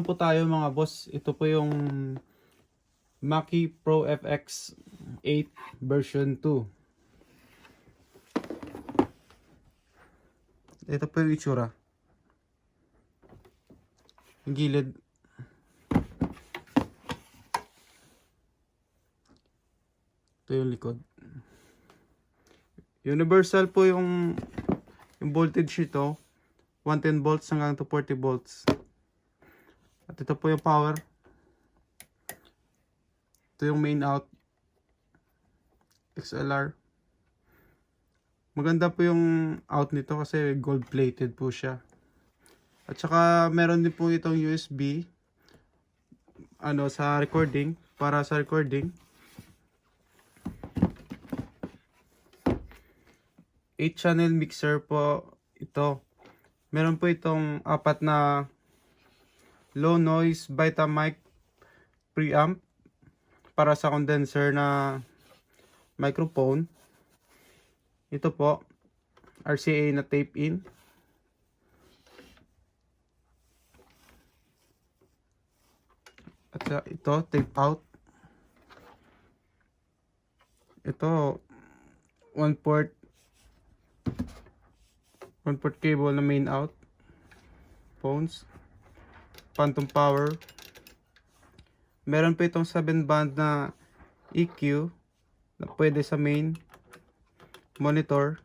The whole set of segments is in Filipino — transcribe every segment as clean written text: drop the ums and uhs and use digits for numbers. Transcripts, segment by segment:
naman po tayo mga boss. Ito po yung MACKIE Profx8 version 2. Ito po yung itsura. Yung gilid. Ito yung likod. Universal po yung voltage nito. 110 volts hanggang 240 volts. At ito po yung power. Ito yung main out. XLR. Maganda po yung out nito kasi gold plated po siya. At saka meron din po itong USB sa recording, para sa recording. 8-channel mixer po ito. Meron po itong 4 na low noise Vitamic preamp para sa condenser na microphone. Ito po RCA na tape in. At ito tape out. Ito one port cable na main out. Phones. Phantom power. Meron pa itong 7 band na EQ na pwede sa main monitor.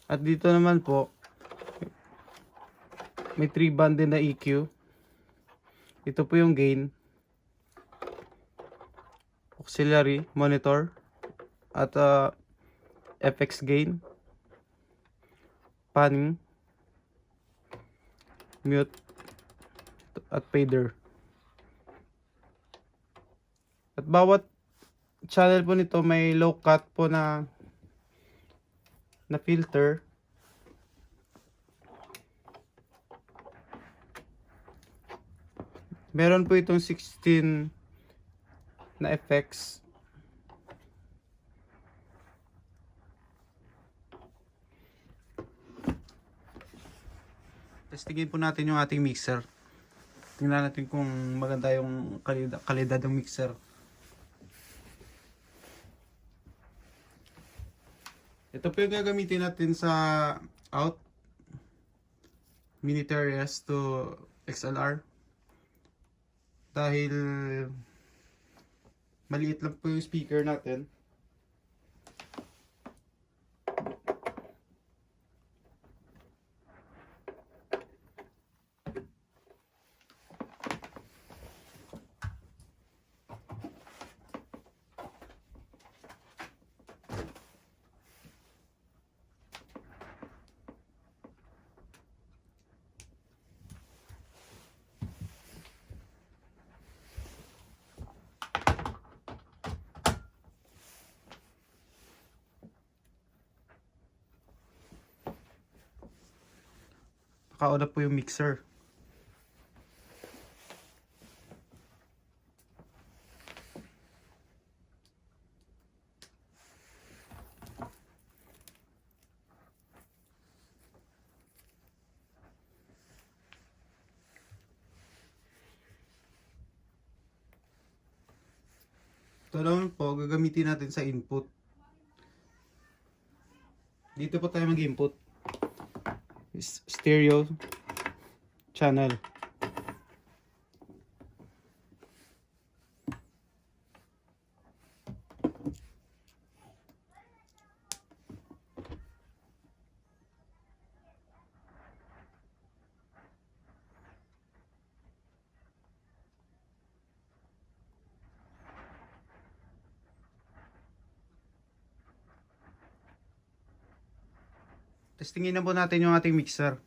At dito naman po may 3 band din na EQ. Ito po yung gain, auxiliary monitor, at FX gain, panning, mute, at fader. At bawat channel po nito may low cut po na filter. Meron po itong 16 na effects. Testingin po natin yung ating mixer. Tingnan natin kung maganda yung kalidad ng mixer. Ito po yung gagamitin natin sa out. Mini TRS to XLR. Dahil maliit lang po yung speaker natin. Nakauna po yung mixer. Ito naman po, gagamitin natin sa input. Dito po tayo mag-input. Stereo channel. Testingin na po natin yung ating mixer.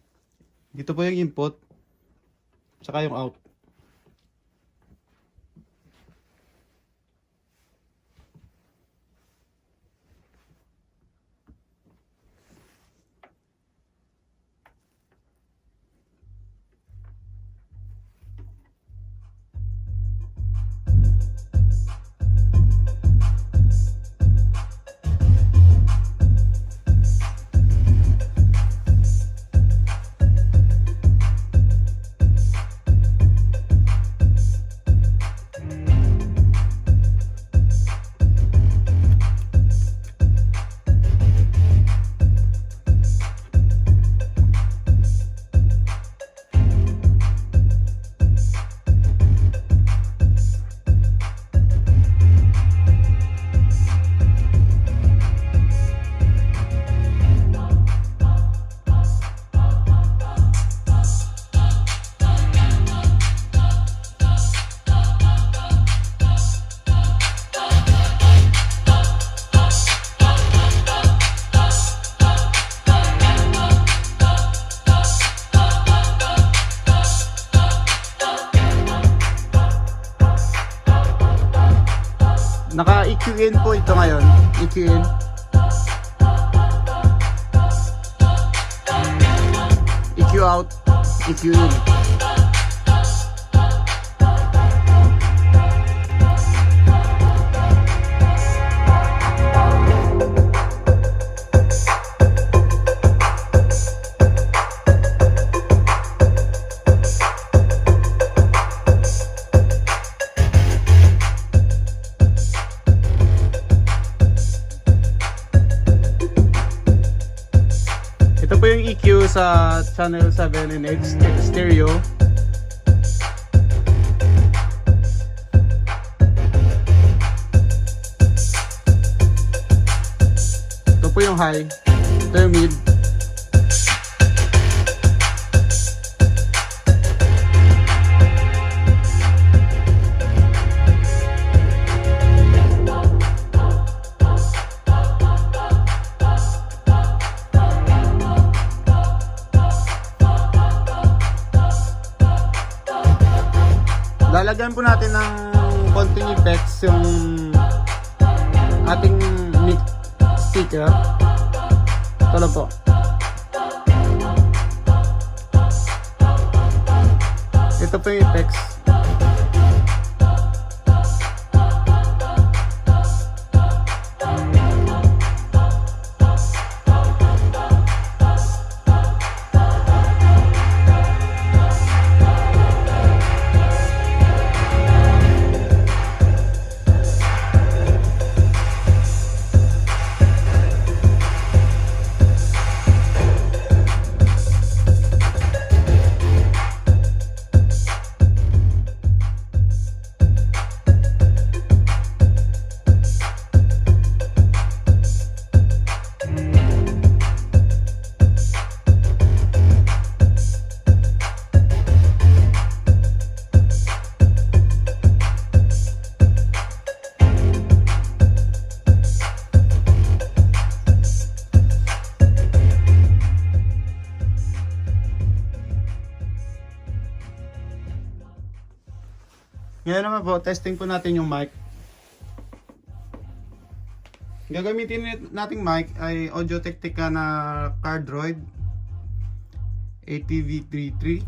Dito po yung input, saka yung out. Naka-EQ in po ito ngayon. EQ in. EQ out. EQ in. Ito po yung EQ sa channel 7 and 8 stereo. Ito po yung high. Ito yung mid. Lalagyan po natin ng konting effects yung ating mic sticker. Ito lang po. Ito po yung effects. Ngayon naman po, testing po natin yung mic. Gagamitin nating mic ay Audio Technica na Cardroid ATV33.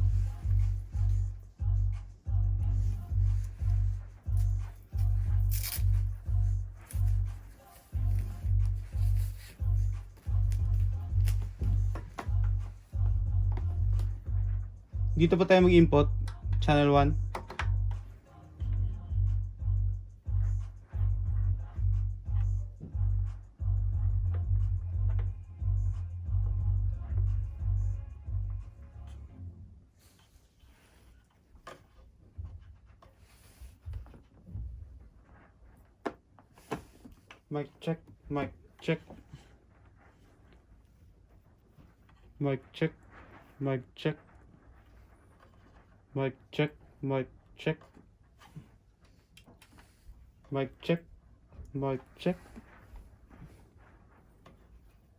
Dito po tayo mag-input, channel 1. Mic check, mic check. Mic check, mic check. Mic check, mic check. Mic check, mic check.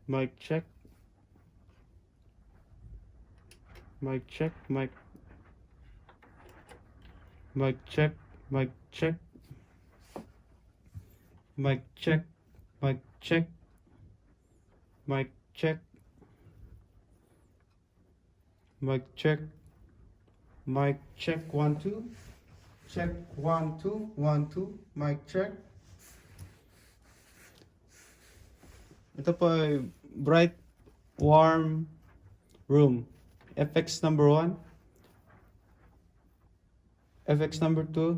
Mic check. Mic check, mic. Mic check, mic check. Mic check, mic check. Mic check. Mic check. Mic check 1 2. Check 1 2 1 2. Mic check. Ito po ay bright warm room. FX number 1. FX number 2.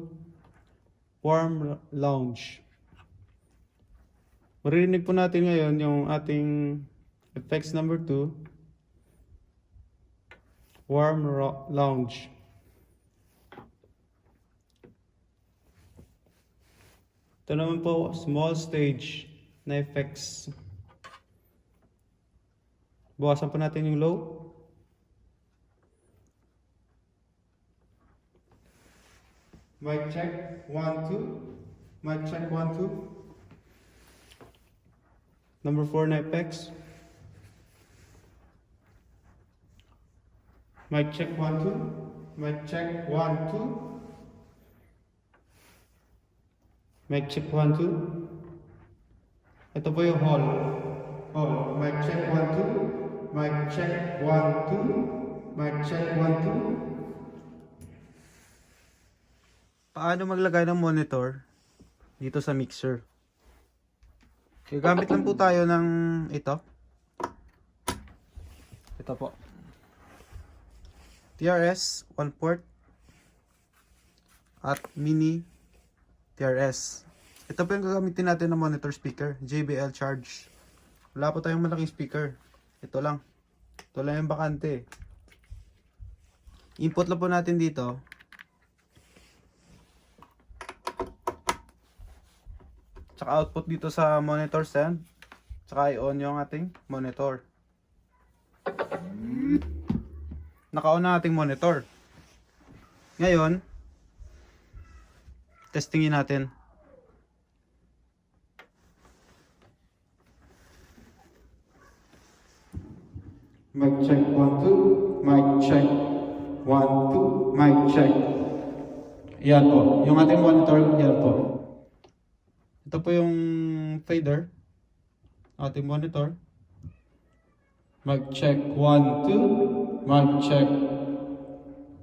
Warm lounge. Maririnig po natin ngayon yung ating FX number 2. Warm lounge. Ito naman po, small stage na effects. Bawasan po natin yung low. Mic check 1 2. Mic check 1 2. Number 4 na effects. Mic check 1 2. Mic check 1 2. Mic check 1, 2. Ito po yung hall. Hall. Mic check 1, 2. Mic check 1, 2. Mic check 1, 2. Paano maglagay ng monitor dito sa mixer? Gagamit lang po tayo ng ito. Ito po. TRS, 1 port. At mini TRS. Ito po yung gagamitin natin na monitor speaker. JBL Charge. Wala po tayong malaking speaker. Ito lang. Ito lang yung bakante. Input lang po natin dito. Tsaka output dito sa monitor stand. Tsaka i-on yung ating monitor. Naka-on na ating monitor. Ngayon, testingin natin. Mic check 1, 2. Mic check 1, 2. Mic check. Yan po. Yung ating monitor, yan po. Ito po yung fader. Ating monitor. Mic check 1, 2. Mic check.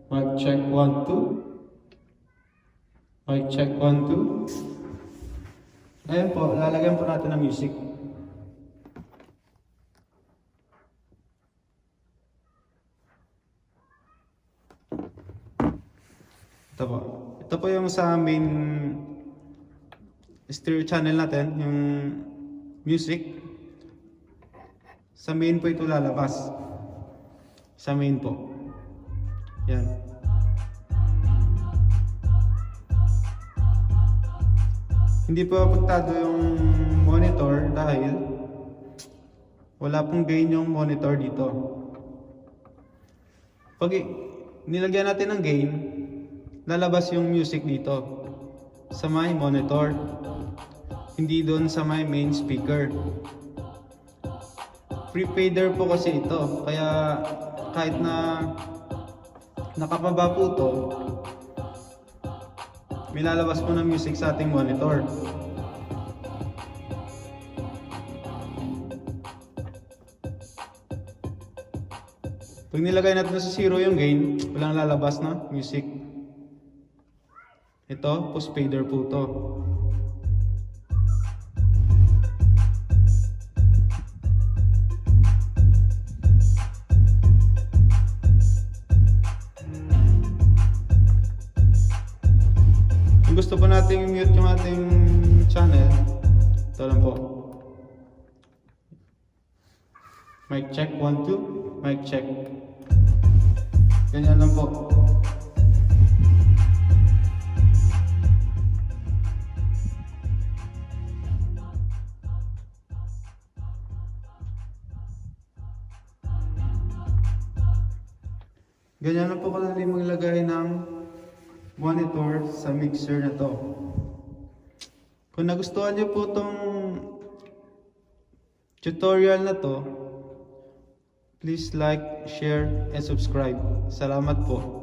Mic check 1, 2. Mic check 1, 2. Ayan po, lalagyan po natin ng music. Ito po. Ito po yung sa main stereo channel natin, yung music. Sa main po ito lalabas. Sa main po. Yan. Hindi po apektado yung monitor dahil wala pong gain yung monitor dito. Pag nilagyan natin ng gain, lalabas yung music dito sa may monitor, hindi doon sa may main speaker. Pre-fader po kasi ito, kaya kahit na nakapaba po ito, may lalabas po ng music sa ating monitor. Pag nilagay natin sa 0 yung gain, walang lalabas na music. Ito, post fader po ito. Kung gusto po natin i-mute yung ating channel, ito lang po. Mic check 1, 2. Mic check. Ganyan lang po. Ganyan lang po kadali maglagay ng monitor sa mixer na to. Kung nagustuhan niyo po itong tutorial na to, please like, share, and subscribe. Salamat po.